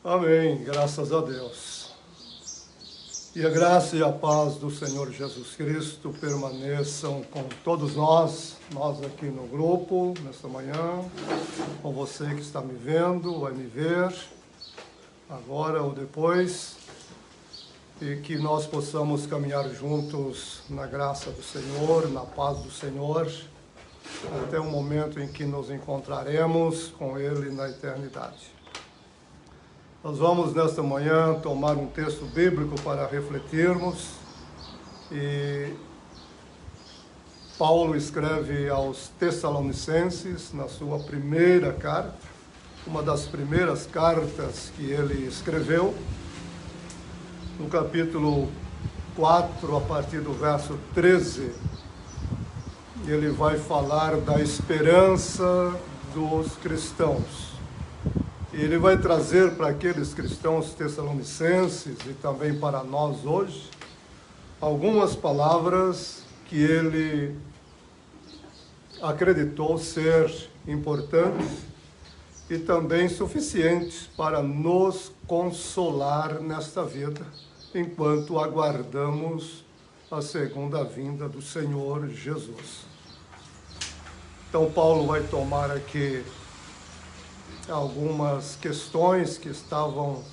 Amém, graças a Deus. E a graça e a paz do Senhor Jesus Cristo permaneçam com todos nós aqui no grupo, nesta manhã, com você que está me vendo, vai me ver, agora ou depois, e que nós possamos caminhar juntos na graça do Senhor, na paz do Senhor, até o momento em que nos encontraremos com Ele na eternidade. Nós vamos nesta manhã tomar um texto bíblico para refletirmos, e Paulo escreve aos Tessalonicenses na sua primeira carta, uma das primeiras cartas que ele escreveu, no capítulo 4, a partir do verso 13, ele vai falar da esperança dos cristãos. Ele vai trazer para aqueles cristãos tessalonicenses e também para nós hoje algumas palavras que ele acreditou ser importantes e também suficientes para nos consolar nesta vida, enquanto aguardamos a segunda vinda do Senhor Jesus. Então Paulo vai tomar aqui algumas questões que estavam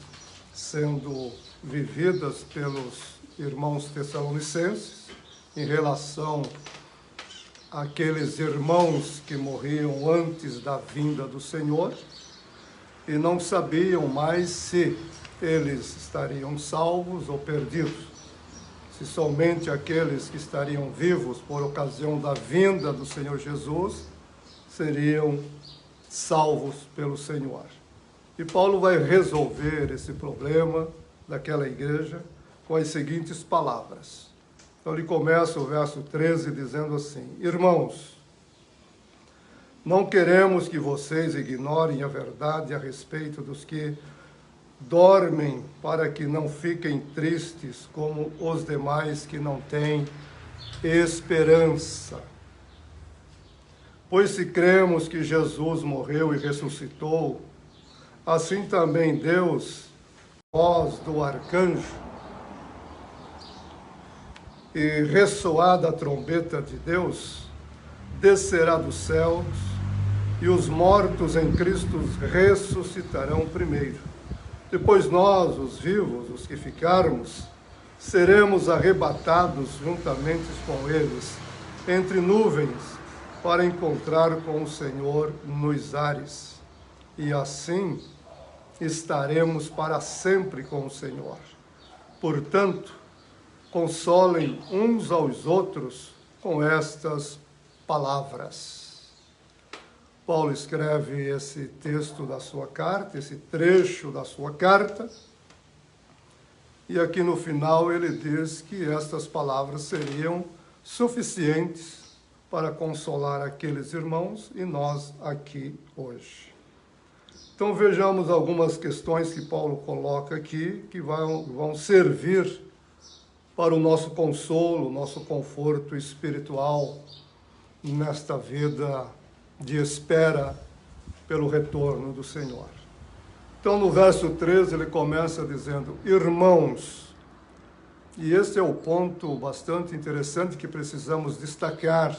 sendo vividas pelos irmãos tessalonicenses em relação àqueles irmãos que morriam antes da vinda do Senhor e não sabiam mais se eles estariam salvos ou perdidos, se somente aqueles que estariam vivos por ocasião da vinda do Senhor Jesus seriam salvos pelo Senhor. E Paulo vai resolver esse problema daquela igreja com as seguintes palavras. Então ele começa o verso 13 dizendo assim: Irmãos, não queremos que vocês ignorem a verdade a respeito dos que dormem, para que não fiquem tristes como os demais que não têm esperança. Pois se cremos que Jesus morreu e ressuscitou, assim também Deus, voz do arcanjo, e ressoada a trombeta de Deus, descerá dos céus, e os mortos em Cristo ressuscitarão primeiro. Depois nós, os vivos, os que ficarmos, seremos arrebatados juntamente com eles, entre nuvens, para encontrar com o Senhor nos ares, e assim estaremos para sempre com o Senhor. Portanto, consolem uns aos outros com estas palavras. Paulo escreve esse texto da sua carta, esse trecho da sua carta, e aqui no final ele diz que estas palavras seriam suficientes para consolar aqueles irmãos e nós aqui hoje. Então vejamos algumas questões que Paulo coloca aqui, que vão servir para o nosso consolo, nosso conforto espiritual nesta vida de espera pelo retorno do Senhor. Então no verso 13 ele começa dizendo: Irmãos, e esse é o ponto bastante interessante que precisamos destacar,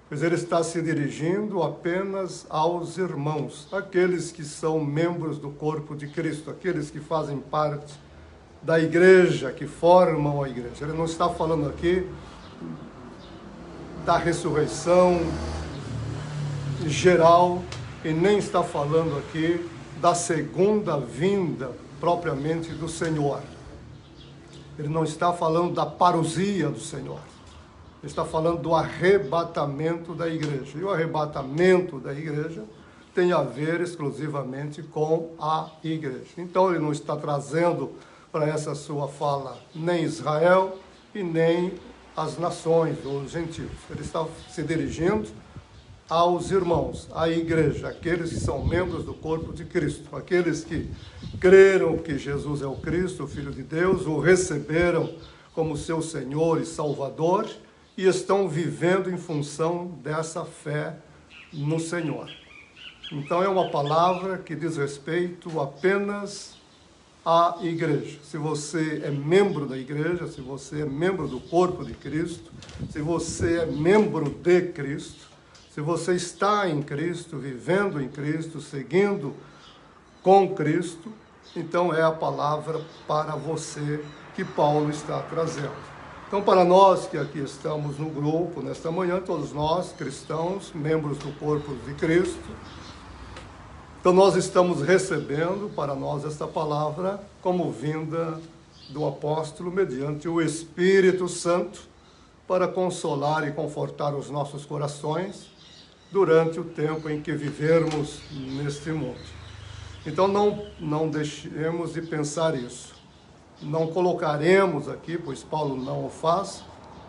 pois ele está se dirigindo apenas aos irmãos, aqueles que são membros do corpo de Cristo, aqueles que fazem parte da igreja, que formam a igreja. Ele não está falando aqui da ressurreição geral e nem está falando aqui da segunda vinda propriamente do Senhor. Ele não está falando da parousia do Senhor. Ele está falando do arrebatamento da igreja. E o arrebatamento da igreja tem a ver exclusivamente com a igreja. Então ele não está trazendo para essa sua fala nem Israel e nem as nações ou os gentios. Ele está se dirigindo aos irmãos, à igreja, aqueles que são membros do corpo de Cristo, aqueles que creram que Jesus é o Cristo, o Filho de Deus, o receberam como seu Senhor e Salvador e estão vivendo em função dessa fé no Senhor. Então é uma palavra que diz respeito apenas à igreja. Se você é membro da igreja, se você é membro do corpo de Cristo, se você é membro de Cristo, se você está em Cristo, vivendo em Cristo, seguindo com Cristo, então é a palavra para você que Paulo está trazendo. Então, para nós que aqui estamos no grupo, nesta manhã, todos nós, cristãos, membros do corpo de Cristo, então nós estamos recebendo para nós esta palavra como vinda do apóstolo mediante o Espírito Santo para consolar e confortar os nossos corações durante o tempo em que vivermos neste mundo. Então não deixemos de pensar isso. Não colocaremos aqui, pois Paulo não o faz,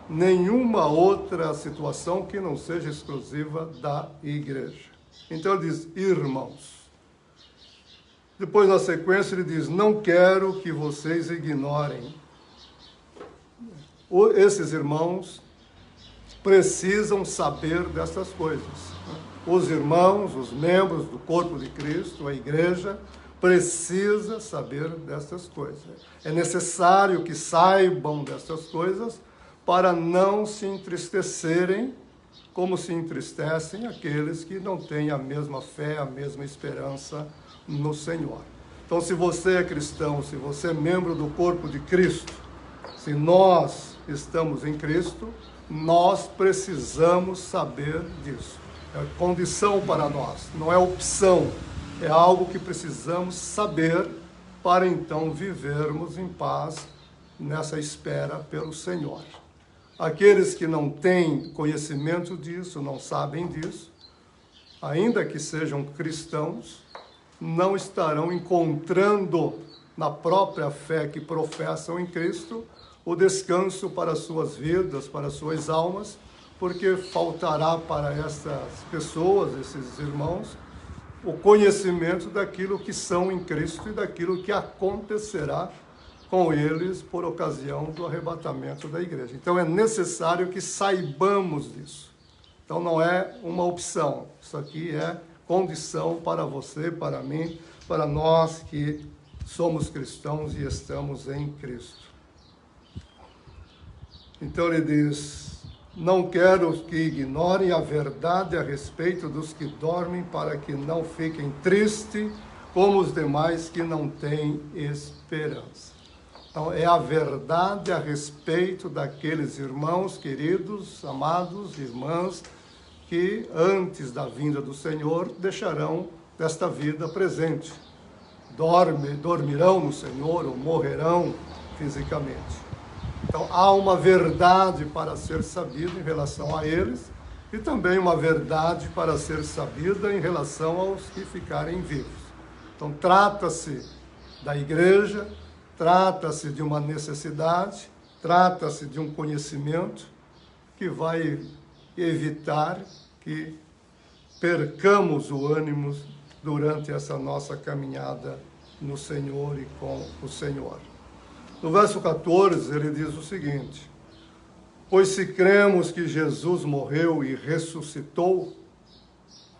nenhuma outra situação que não seja exclusiva da igreja. Então ele diz, irmãos. Depois, na sequência, ele diz, não quero que vocês ignorem. Esses irmãos precisam saber dessas coisas. Os irmãos, os membros do corpo de Cristo, a igreja, precisa saber dessas coisas. É necessário que saibam dessas coisas para não se entristecerem como se entristecem aqueles que não têm a mesma fé, a mesma esperança no Senhor. Então, se você é cristão, se você é membro do corpo de Cristo, se nós estamos em Cristo, nós precisamos saber disso. É condição para nós, não é opção. É algo que precisamos saber para então vivermos em paz nessa espera pelo Senhor. Aqueles que não têm conhecimento disso, não sabem disso, ainda que sejam cristãos, não estarão encontrando na própria fé que professam em Cristo o descanso para suas vidas, para suas almas, porque faltará para essas pessoas, esses irmãos, o conhecimento daquilo que são em Cristo e daquilo que acontecerá com eles por ocasião do arrebatamento da igreja. Então é necessário que saibamos disso. Então não é uma opção, isso aqui é condição para você, para mim, para nós que somos cristãos e estamos em Cristo. Então ele diz, não quero que ignorem a verdade a respeito dos que dormem, para que não fiquem tristes como os demais que não têm esperança. Então, é a verdade a respeito daqueles irmãos queridos, amados, irmãs, que antes da vinda do Senhor deixarão desta vida presente. Dormirão no Senhor ou morrerão fisicamente. Então, há uma verdade para ser sabida em relação a eles e também uma verdade para ser sabida em relação aos que ficarem vivos. Então, trata-se da igreja, trata-se de uma necessidade, trata-se de um conhecimento que vai evitar que percamos o ânimo durante essa nossa caminhada no Senhor e com o Senhor. No verso 14, ele diz o seguinte, pois se cremos que Jesus morreu e ressuscitou,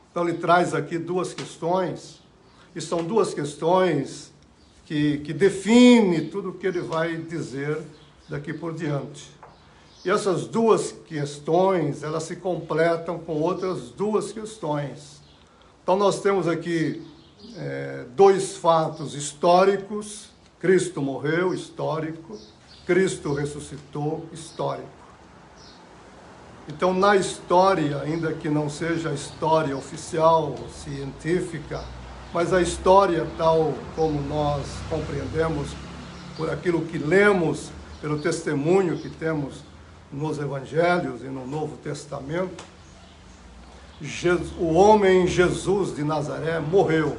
então ele traz aqui duas questões, e são duas questões que definem tudo o que ele vai dizer daqui por diante. E essas duas questões, elas se completam com outras duas questões. Então nós temos aqui dois fatos históricos. Cristo morreu, histórico. Cristo ressuscitou, histórico. Então, na história, ainda que não seja a história oficial, científica, mas a história tal como nós compreendemos por aquilo que lemos, pelo testemunho que temos nos Evangelhos e no Novo Testamento, o homem Jesus de Nazaré morreu,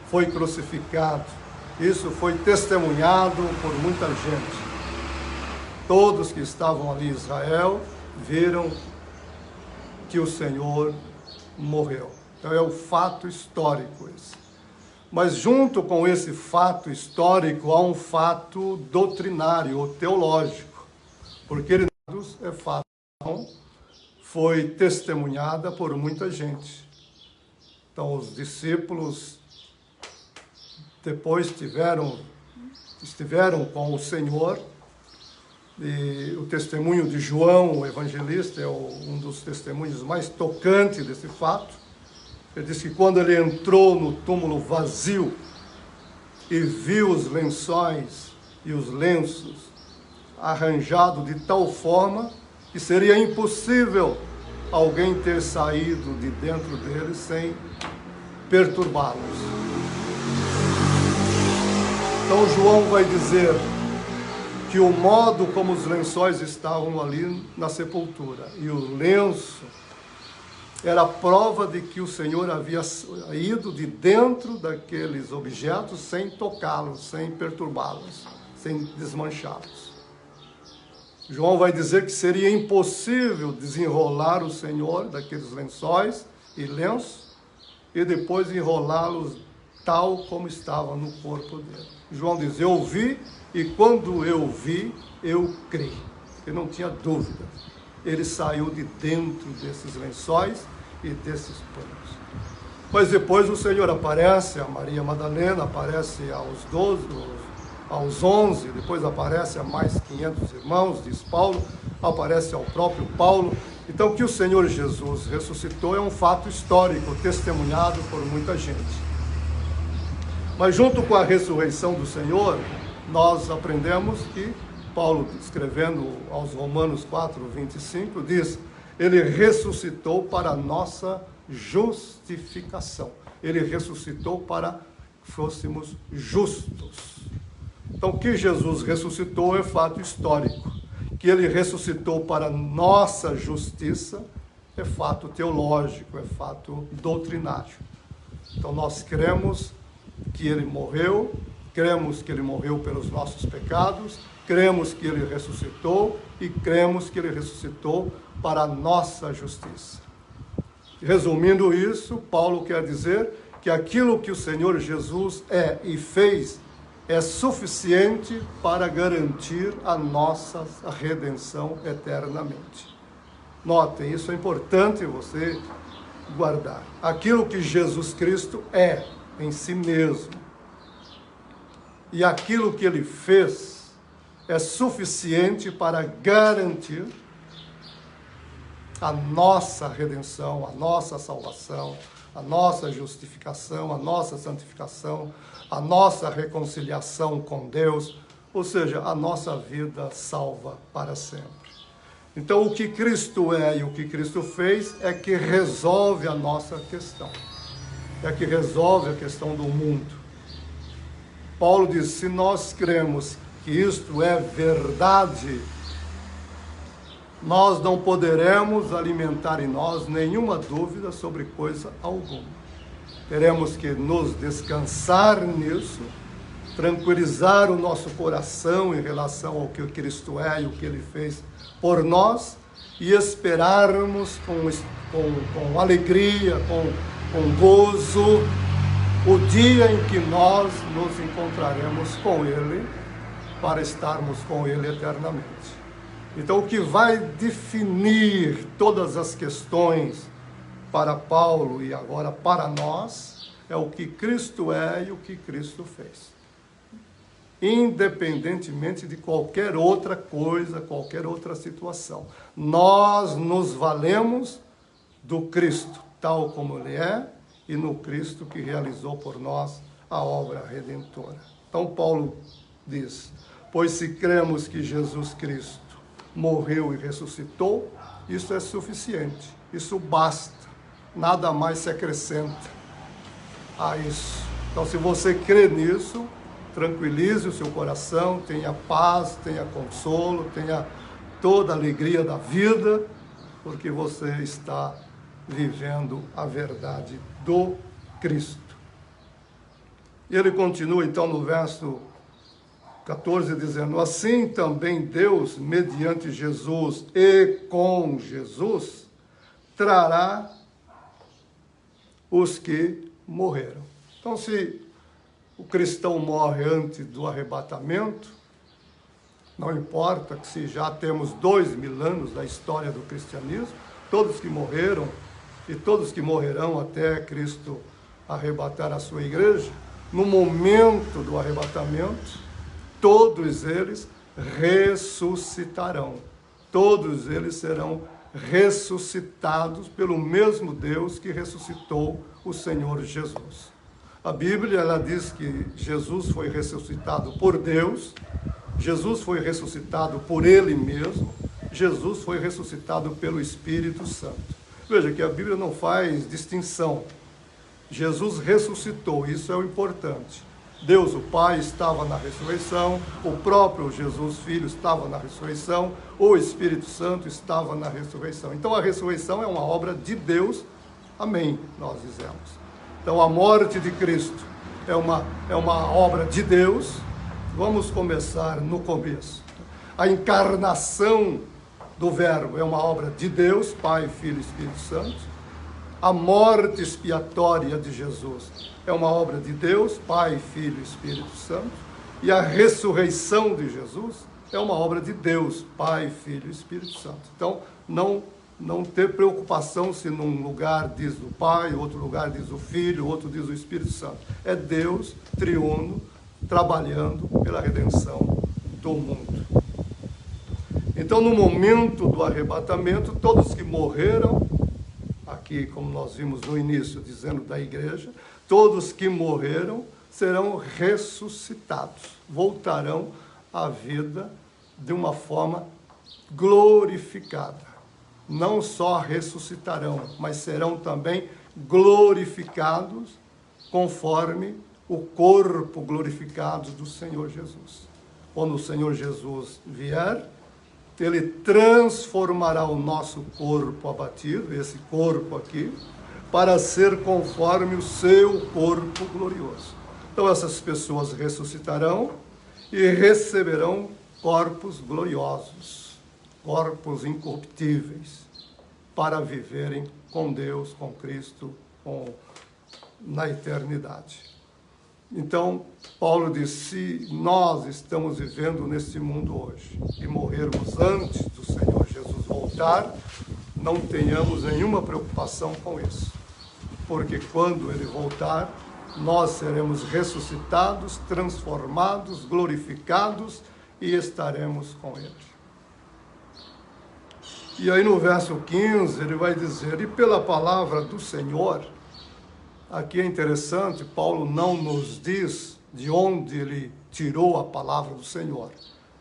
foi crucificado. Isso foi testemunhado por muita gente. Todos que estavam ali em Israel viram que o Senhor morreu. Então é o fato histórico esse. Mas junto com esse fato histórico há um fato doutrinário ou teológico, porque ele é fato, foi testemunhada por muita gente. Então, os discípulos depois estiveram com o Senhor, e o testemunho de João, o evangelista, é um dos testemunhos mais tocantes desse fato. Ele diz que quando ele entrou no túmulo vazio e viu os lençóis e os lenços arranjados de tal forma que seria impossível alguém ter saído de dentro deles sem perturbá-los. Então João vai dizer que o modo como os lençóis estavam ali na sepultura e o lenço era a prova de que o Senhor havia ido de dentro daqueles objetos sem tocá-los, sem perturbá-los, sem desmanchá-los. João vai dizer que seria impossível desenrolar o Senhor daqueles lençóis e lenços e depois enrolá-los tal como estava no corpo dele. João diz, eu vi e quando eu vi, eu criei. Eu não tinha dúvida. Ele saiu de dentro desses lençóis e desses panos. Mas depois o Senhor aparece a Maria Madalena, aparece aos 12, aos 11, depois aparece a mais 500 irmãos, diz Paulo, aparece ao próprio Paulo. Então, que o Senhor Jesus ressuscitou é um fato histórico, testemunhado por muita gente. Mas junto com a ressurreição do Senhor, nós aprendemos que Paulo, escrevendo aos Romanos 4:25, diz, ele ressuscitou para a nossa justificação. Ele ressuscitou para que fôssemos justos. Então, que Jesus ressuscitou é fato histórico. Que ele ressuscitou para nossa justiça é fato teológico, é fato doutrinário. Então, nós cremos que ele morreu, cremos que ele morreu pelos nossos pecados, cremos que ele ressuscitou e cremos que ele ressuscitou para a nossa justiça. Resumindo isso, Paulo quer dizer que aquilo que o Senhor Jesus é e fez é suficiente para garantir a nossa redenção eternamente. Notem, isso é importante você guardar. Aquilo que Jesus Cristo é em si mesmo e aquilo que ele fez é suficiente para garantir a nossa redenção, a nossa salvação, a nossa justificação, a nossa santificação, a nossa reconciliação com Deus, ou seja, a nossa vida salva para sempre. Então, o que Cristo é e o que Cristo fez é que resolve a nossa questão, é que resolve a questão do mundo. Paulo diz, se nós cremos que isto é verdade, nós não poderemos alimentar em nós nenhuma dúvida sobre coisa alguma. Teremos que nos descansar nisso, tranquilizar o nosso coração em relação ao que Cristo é e o que Ele fez por nós e esperarmos com alegria, com gozo, o dia em que nós nos encontraremos com Ele para estarmos com Ele eternamente. Então, o que vai definir todas as questões para Paulo e agora para nós é o que Cristo é e o que Cristo fez. Independentemente de qualquer outra coisa, qualquer outra situação. Nós nos valemos do Cristo, tal como Ele é, e no Cristo que realizou por nós a obra redentora. Então, Paulo diz, pois se cremos que Jesus Cristo morreu e ressuscitou, isso é suficiente, isso basta, nada mais se acrescenta a isso. Então, se você crê nisso, tranquilize o seu coração, tenha paz, tenha consolo, tenha toda a alegria da vida, porque você está vivendo a verdade do Cristo. E ele continua então no verso 14, dizendo, assim também Deus, mediante Jesus e com Jesus, trará os que morreram. Então, se o cristão morre antes do arrebatamento, não importa que se já temos 2000 anos da história do cristianismo, todos que morreram e todos que morrerão até Cristo arrebatar a sua igreja, no momento do arrebatamento, todos eles ressuscitarão. Todos eles serão ressuscitados pelo mesmo Deus que ressuscitou o Senhor Jesus. A Bíblia, ela diz que Jesus foi ressuscitado por Deus, Jesus foi ressuscitado por Ele mesmo, Jesus foi ressuscitado pelo Espírito Santo. Veja que a Bíblia não faz distinção. Jesus ressuscitou, isso é o importante. Deus, o Pai, estava na ressurreição, o próprio Jesus, Filho, estava na ressurreição, o Espírito Santo estava na ressurreição. Então a ressurreição é uma obra de Deus, amém, nós dizemos. Então a morte de Cristo é uma obra de Deus. Vamos começar no começo. A encarnação do Verbo é uma obra de Deus, Pai, Filho e Espírito Santo. A morte expiatória de Jesus é uma obra de Deus, Pai, Filho e Espírito Santo. E a ressurreição de Jesus é uma obra de Deus, Pai, Filho e Espírito Santo. Então, não ter preocupação se num lugar diz o Pai, outro lugar diz o Filho, outro diz o Espírito Santo. É Deus triuno trabalhando pela redenção do mundo. Então, no momento do arrebatamento, todos que morreram, aqui como nós vimos no início, dizendo da igreja, todos que morreram serão ressuscitados, voltarão à vida de uma forma glorificada. Não só ressuscitarão, mas serão também glorificados conforme o corpo glorificado do Senhor Jesus. Quando o Senhor Jesus vier, Ele transformará o nosso corpo abatido, esse corpo aqui, para ser conforme o seu corpo glorioso. Então essas pessoas ressuscitarão e receberão corpos gloriosos, corpos incorruptíveis, para viverem com Deus, com Cristo, na eternidade. Então, Paulo diz, se nós estamos vivendo nesse mundo hoje e morrermos antes do Senhor Jesus voltar, não tenhamos nenhuma preocupação com isso. Porque quando Ele voltar, nós seremos ressuscitados, transformados, glorificados e estaremos com Ele. E aí no verso 15 ele vai dizer, e pela palavra do Senhor. Aqui é interessante, Paulo não nos diz de onde ele tirou a palavra do Senhor.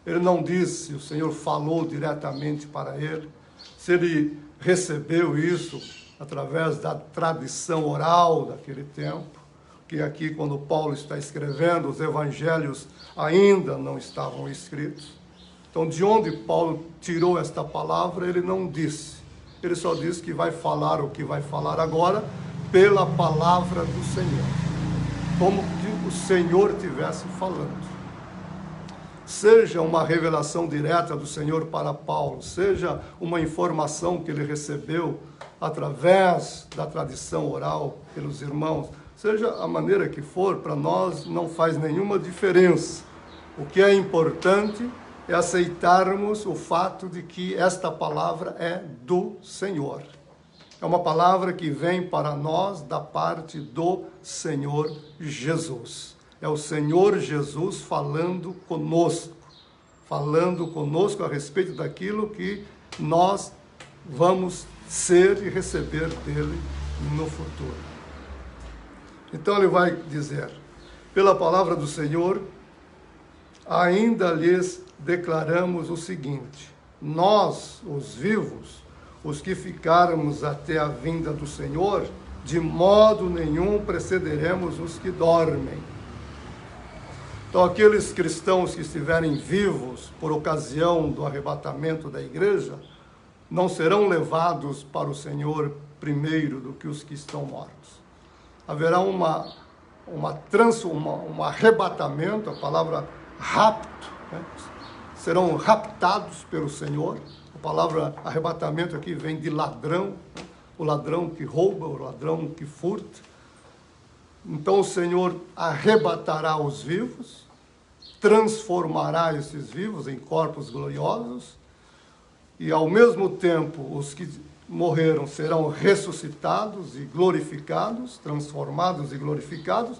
Ele não diz se o Senhor falou diretamente para ele, se ele recebeu isso através da tradição oral daquele tempo, que aqui quando Paulo está escrevendo, os evangelhos ainda não estavam escritos. Então, de onde Paulo tirou esta palavra, ele não disse. Ele só disse que vai falar o que vai falar agora, pela palavra do Senhor, como que o Senhor estivesse falando. Seja uma revelação direta do Senhor para Paulo, seja uma informação que ele recebeu através da tradição oral pelos irmãos, seja a maneira que for, para nós não faz nenhuma diferença. O que é importante é aceitarmos o fato de que esta palavra é do Senhor. É uma palavra que vem para nós da parte do Senhor Jesus. É o Senhor Jesus falando conosco a respeito daquilo que nós vamos ser e receber dele no futuro. Então ele vai dizer, pela palavra do Senhor, ainda lhes declaramos o seguinte, nós, os vivos, os que ficarmos até a vinda do Senhor, de modo nenhum precederemos os que dormem. Então, aqueles cristãos que estiverem vivos por ocasião do arrebatamento da igreja, não serão levados para o Senhor primeiro do que os que estão mortos. Haverá um arrebatamento, a palavra rapto, né? Serão raptados pelo Senhor. A palavra arrebatamento aqui vem de ladrão, né? O ladrão que rouba, o ladrão que furta. Então o Senhor arrebatará os vivos, transformará esses vivos em corpos gloriosos, e ao mesmo tempo os que morreram serão ressuscitados e glorificados, transformados e glorificados.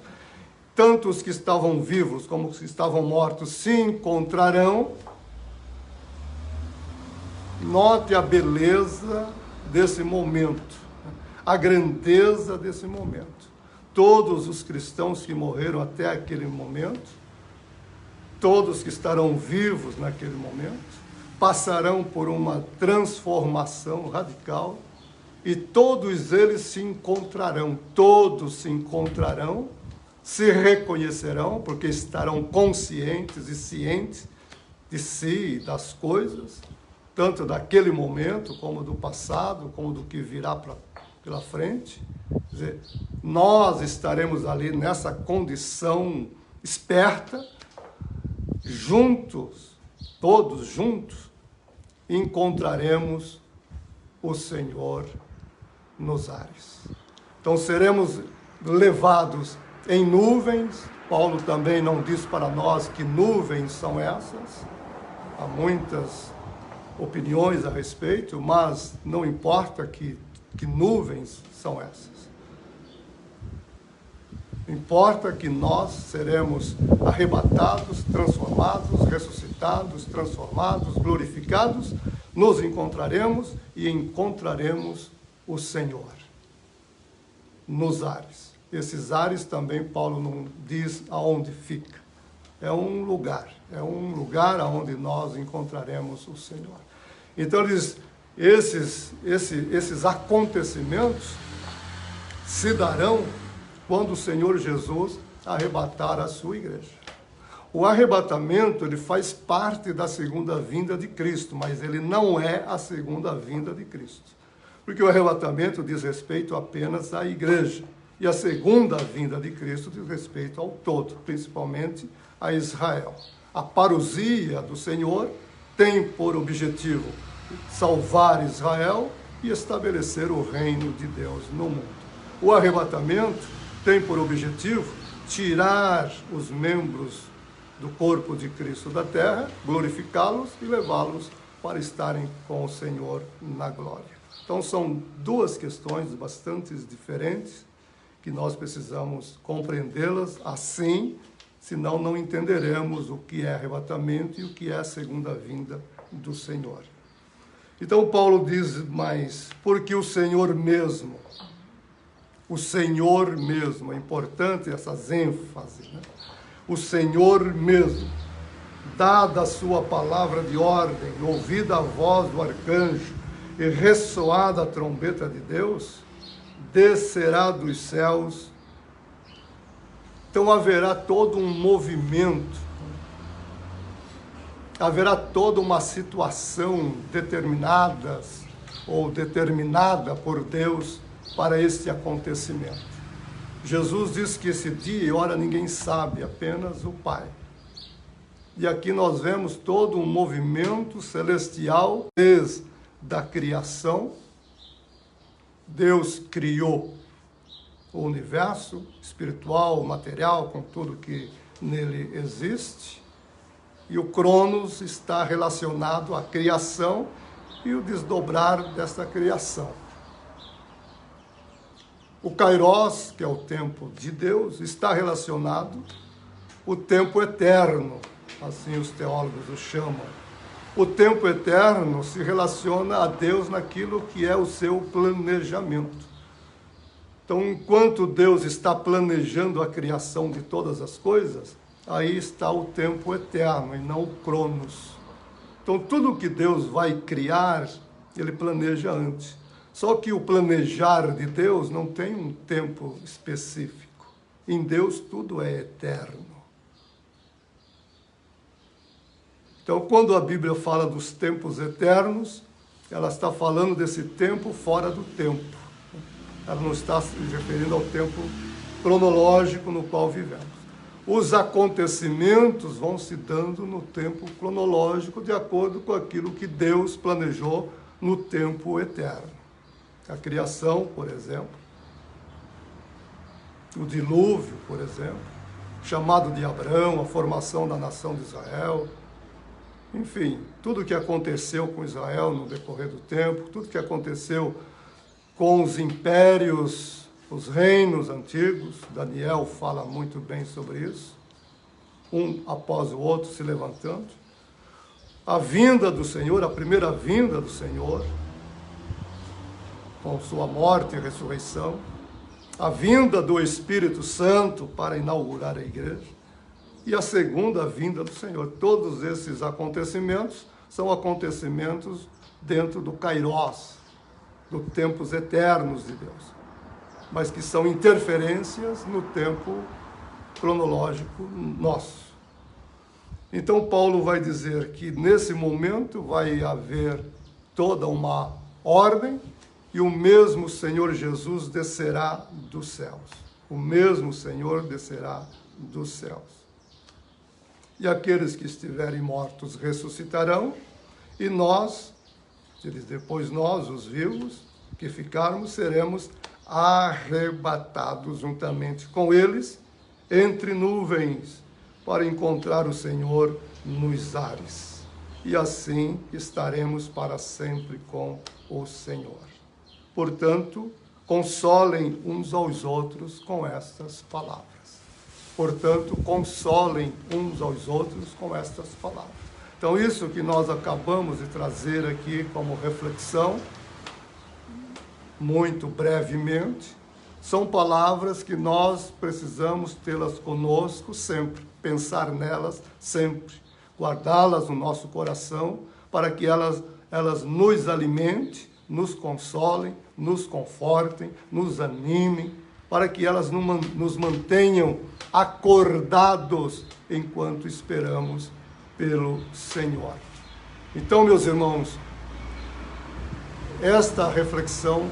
Tanto os que estavam vivos como os que estavam mortos se encontrarão. Note a beleza desse momento, a grandeza desse momento. Todos os cristãos que morreram até aquele momento, todos que estarão vivos naquele momento, passarão por uma transformação radical e todos eles se encontrarão, se reconhecerão, porque estarão conscientes e cientes de si e das coisas, tanto daquele momento, como do passado, como do que virá pela frente. Quer dizer, nós estaremos ali nessa condição esperta, juntos, todos juntos, encontraremos o Senhor nos ares. Então seremos levados em nuvens. Paulo também não diz para nós que nuvens são essas. Há muitas opiniões a respeito, mas não importa que nuvens são essas. Importa que nós seremos arrebatados, transformados, ressuscitados, transformados, glorificados, nos encontraremos e encontraremos o Senhor nos ares. Esses ares também Paulo não diz aonde fica. É um lugar aonde nós encontraremos o Senhor. Então esses acontecimentos se darão quando o Senhor Jesus arrebatar a sua igreja. O arrebatamento, ele faz parte da segunda vinda de Cristo, mas ele não é a segunda vinda de Cristo. Porque o arrebatamento diz respeito apenas à igreja. E a segunda vinda de Cristo diz respeito ao todo, principalmente a Israel. A parousia do Senhor tem por objetivo salvar Israel e estabelecer o reino de Deus no mundo. O arrebatamento tem por objetivo tirar os membros do corpo de Cristo da terra, glorificá-los e levá-los para estarem com o Senhor na glória. Então são duas questões bastante diferentes que nós precisamos compreendê-las assim, senão não entenderemos o que é arrebatamento e o que é a segunda vinda do Senhor. Então Paulo diz mais, porque o Senhor mesmo, é importante essas ênfases, né? O Senhor mesmo, dada a sua palavra de ordem, ouvida a voz do arcanjo e ressoada a trombeta de Deus, descerá dos céus. Então haverá todo um movimento, haverá toda uma situação determinada por Deus para este acontecimento. Jesus diz que esse dia e hora ninguém sabe, apenas o Pai. E aqui nós vemos todo um movimento celestial desde a criação. Deus criou o universo espiritual, material, com tudo que nele existe. E o Cronos está relacionado à criação e o desdobrar dessa criação. O Kairos, que é o tempo de Deus, está relacionado ao tempo eterno, assim os teólogos o chamam. O tempo eterno se relaciona a Deus naquilo que é o seu planejamento. Então, enquanto Deus está planejando a criação de todas as coisas, aí está o tempo eterno e não o Cronos. Então, tudo que Deus vai criar, ele planeja antes. Só que o planejar de Deus não tem um tempo específico. Em Deus tudo é eterno. Então, quando a Bíblia fala dos tempos eternos, ela está falando desse tempo fora do tempo. Ela não está se referindo ao tempo cronológico no qual vivemos. Os acontecimentos vão se dando no tempo cronológico, de acordo com aquilo que Deus planejou no tempo eterno. A criação, por exemplo, o dilúvio, por exemplo, o chamado de Abraão, a formação da nação de Israel, enfim, tudo o que aconteceu com Israel no decorrer do tempo, tudo o que aconteceu com os impérios, os reinos antigos. Daniel fala muito bem sobre isso, um após o outro se levantando. A vinda do Senhor, a primeira vinda do Senhor, com sua morte e ressurreição, a vinda do Espírito Santo para inaugurar a igreja, e a segunda vinda do Senhor. Todos esses acontecimentos são acontecimentos dentro do Kairos, dos tempos eternos de Deus, mas que são interferências no tempo cronológico nosso. Então Paulo vai dizer que nesse momento vai haver toda uma ordem, e o mesmo Senhor Jesus descerá dos céus. O mesmo Senhor descerá dos céus. E aqueles que estiverem mortos ressuscitarão, e nós, depois nós, os vivos, que ficarmos, seremos arrebatados juntamente com eles, entre nuvens, para encontrar o Senhor nos ares. E assim estaremos para sempre com o Senhor. Portanto, consolem uns aos outros com estas palavras. Portanto, consolem uns aos outros com estas palavras. Então, isso que nós acabamos de trazer aqui como reflexão, muito brevemente, são palavras que nós precisamos tê-las conosco sempre, pensar nelas sempre, guardá-las no nosso coração, para que elas nos alimentem, nos consolem, nos confortem, nos animem, para que elas nos mantenham acordados enquanto esperamos pelo Senhor. Então, meus irmãos, esta reflexão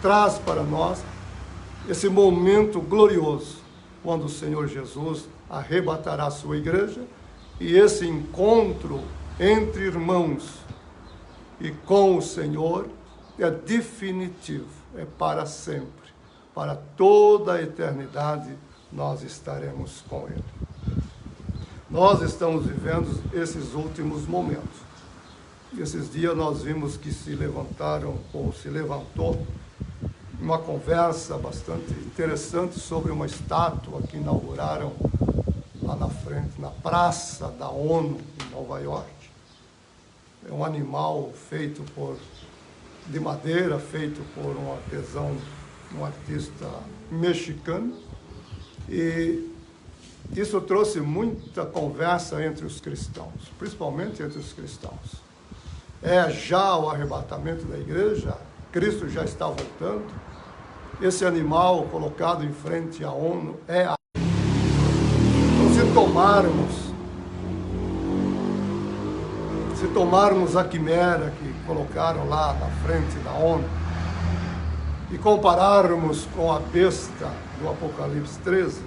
traz para nós esse momento glorioso, quando o Senhor Jesus arrebatará a sua igreja, e esse encontro entre irmãos e com o Senhor é definitivo, é para sempre. Para toda a eternidade nós estaremos com Ele. Nós estamos vivendo esses últimos momentos. Esses dias nós vimos que se levantou uma conversa bastante interessante sobre uma estátua que inauguraram lá na frente, na Praça da ONU, em Nova York. É um animal feito de madeira, feito por um artesão, um artista mexicano, e isso trouxe muita conversa entre os cristãos, principalmente entre os cristãos. É já o arrebatamento da igreja? Cristo já está voltando? Esse animal colocado em frente à ONU é a... Então, se tomarmos a quimera que colocaram lá na frente da ONU e compararmos com a besta do Apocalipse 13,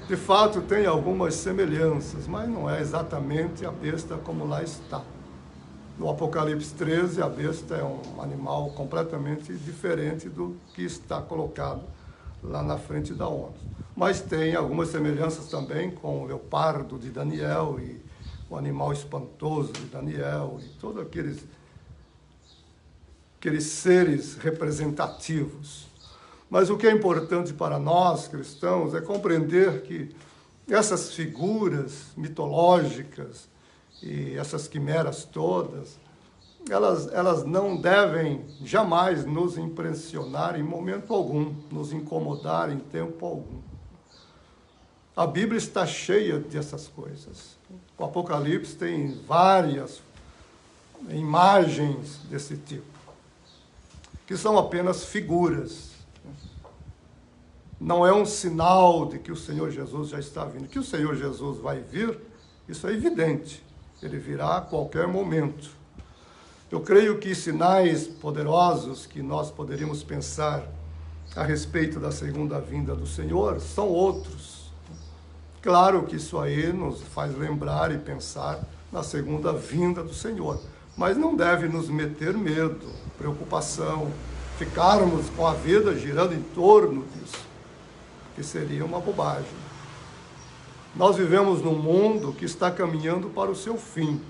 de fato tem algumas semelhanças, mas não é exatamente a besta como lá está. No Apocalipse 13, a besta é um animal completamente diferente do que está colocado lá na frente da ONU. Mas tem algumas semelhanças também com o leopardo de Daniel e o animal espantoso de Daniel e todos aqueles seres representativos. Mas o que é importante para nós, cristãos, é compreender que essas figuras mitológicas e essas quimeras todas, elas não devem jamais nos impressionar em momento algum, nos incomodar em tempo algum. A Bíblia está cheia dessas coisas. O Apocalipse tem várias imagens desse tipo, que são apenas figuras. Não é um sinal de que o Senhor Jesus já está vindo. Que o Senhor Jesus vai vir, isso é evidente. Ele virá a qualquer momento. Eu creio que sinais poderosos que nós poderíamos pensar a respeito da segunda vinda do Senhor são outros. Claro que isso aí nos faz lembrar e pensar na segunda vinda do Senhor, mas não deve nos meter medo, preocupação, ficarmos com a vida girando em torno disso, que seria uma bobagem. Nós vivemos num mundo que está caminhando para o seu fim.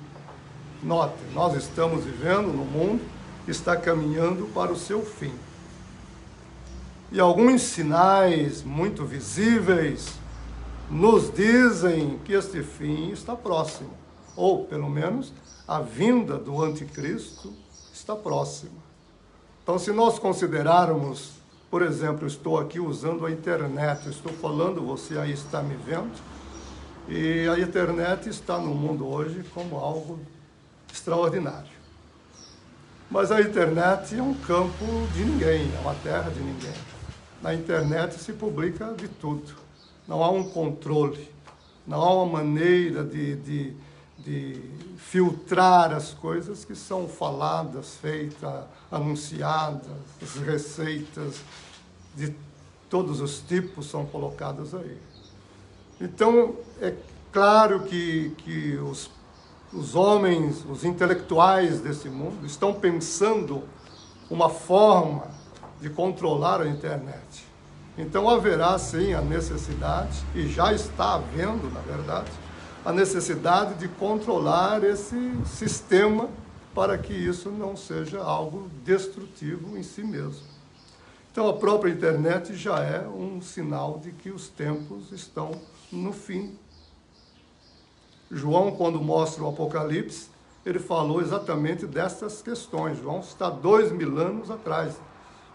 Notem, nós estamos vivendo no mundo que está caminhando para o seu fim. E alguns sinais muito visíveis nos dizem que este fim está próximo, ou pelo menos a vinda do anticristo está próxima. Então, se nós considerarmos, por exemplo, eu estou aqui usando a internet, eu estou falando, você aí está me vendo, e a internet está no mundo hoje como algo extraordinário. Mas a internet é um campo de ninguém, é uma terra de ninguém. Na internet se publica de tudo. Não há um controle, não há uma maneira de filtrar as coisas que são faladas, feitas, anunciadas, as receitas de todos os tipos são colocadas aí. Então, é claro que os homens, os intelectuais desse mundo estão pensando uma forma de controlar a internet. Então haverá sim a necessidade, e já está havendo, na verdade, a necessidade de controlar esse sistema para que isso não seja algo destrutivo em si mesmo. Então a própria internet já é um sinal de que os tempos estão no fim. João, quando mostra o Apocalipse, ele falou exatamente dessas questões. João está 2000 anos atrás,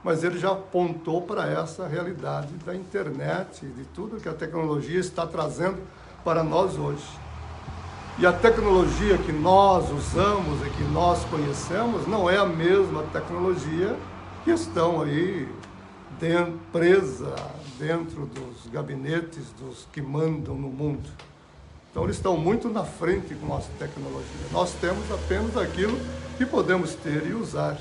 mas ele já apontou para essa realidade da internet, de tudo que a tecnologia está trazendo para nós hoje. E a tecnologia que nós usamos e que nós conhecemos não é a mesma tecnologia que estão aí presa dentro dos gabinetes dos que mandam no mundo. Então eles estão muito na frente com a nossa tecnologia. Nós temos apenas aquilo que podemos ter e usar.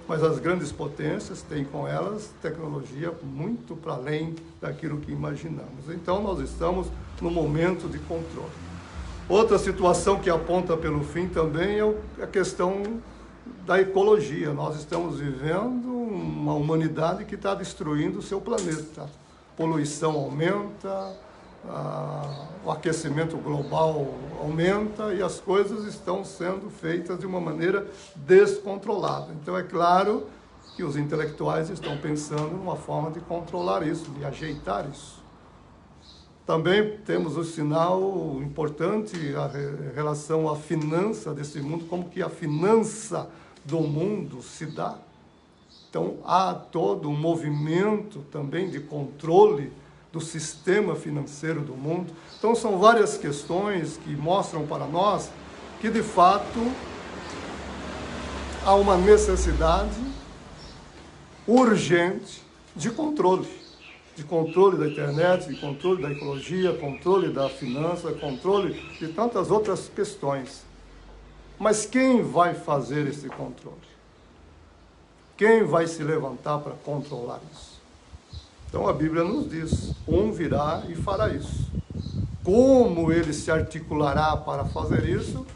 Mas as grandes potências têm com elas tecnologia muito para além daquilo que imaginamos. Então nós estamos no momento de controle. Outra situação que aponta pelo fim também é a questão da ecologia. Nós estamos vivendo uma humanidade que está destruindo o seu planeta. A poluição aumenta, o aquecimento global aumenta e as coisas estão sendo feitas de uma maneira descontrolada. Então é claro que os intelectuais estão pensando numa forma de controlar isso, de ajeitar isso. Também temos o sinal importante em relação à finança desse mundo, como que a finança do mundo se dá. Então há todo um movimento também de controle do sistema financeiro do mundo. Então são várias questões que mostram para nós que de fato há uma necessidade urgente de controle da internet, de controle da ecologia, controle da finança, controle de tantas outras questões. Mas quem vai fazer esse controle? Quem vai se levantar para controlar isso? Então a Bíblia nos diz, um virá e fará isso. Como ele se articulará para fazer isso,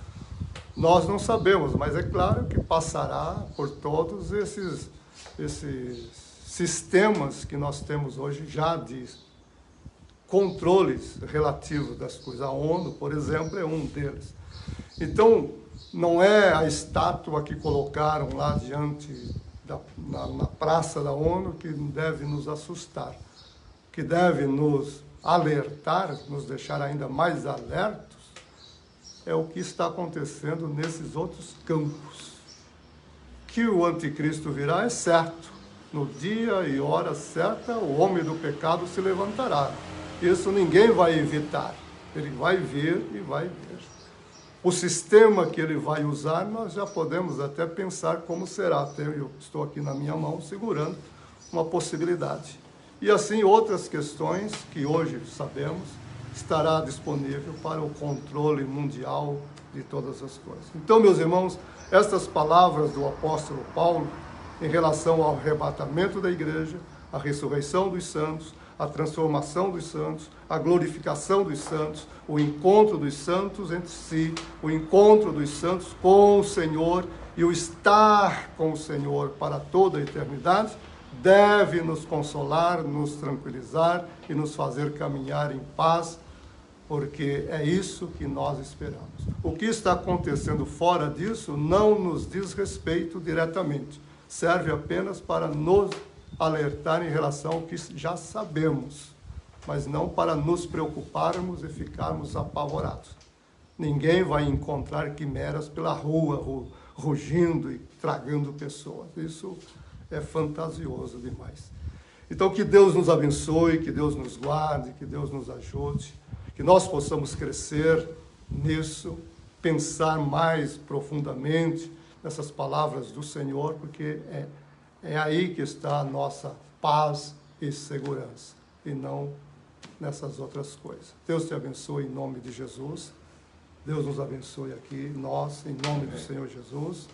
nós não sabemos, mas é claro que passará por todos esses sistemas que nós temos hoje já de controles relativos das coisas. A ONU, por exemplo, é um deles. Então, não é a estátua que colocaram lá diante na praça da ONU que deve nos assustar, que deve nos alertar, nos deixar ainda mais alertos, é o que está acontecendo nesses outros campos. Que o anticristo virá é certo. No dia e hora certa, o homem do pecado se levantará. Isso ninguém vai evitar. Ele vai vir e vai vir. O sistema que ele vai usar, nós já podemos até pensar como será. Eu estou aqui na minha mão segurando uma possibilidade. E assim outras questões que hoje sabemos estará disponível para o controle mundial de todas as coisas. Então, meus irmãos, estas palavras do apóstolo Paulo em relação ao arrebatamento da igreja, a ressurreição dos santos, a transformação dos santos, a glorificação dos santos, o encontro dos santos entre si, o encontro dos santos com o Senhor e o estar com o Senhor para toda a eternidade, deve nos consolar, nos tranquilizar e nos fazer caminhar em paz porque é isso que nós esperamos. O que está acontecendo fora disso não nos diz respeito diretamente, serve apenas para nos alertar em relação ao que já sabemos, mas não para nos preocuparmos e ficarmos apavorados. Ninguém vai encontrar quimeras pela rua, rugindo e tragando pessoas. Isso é fantasioso demais. Então, que Deus nos abençoe, que Deus nos guarde, que Deus nos ajude, que nós possamos crescer nisso, pensar mais profundamente nessas palavras do Senhor, porque é aí que está a nossa paz e segurança, e não nessas outras coisas. Deus te abençoe em nome de Jesus. Deus nos abençoe aqui, nós, em nome do Senhor Jesus.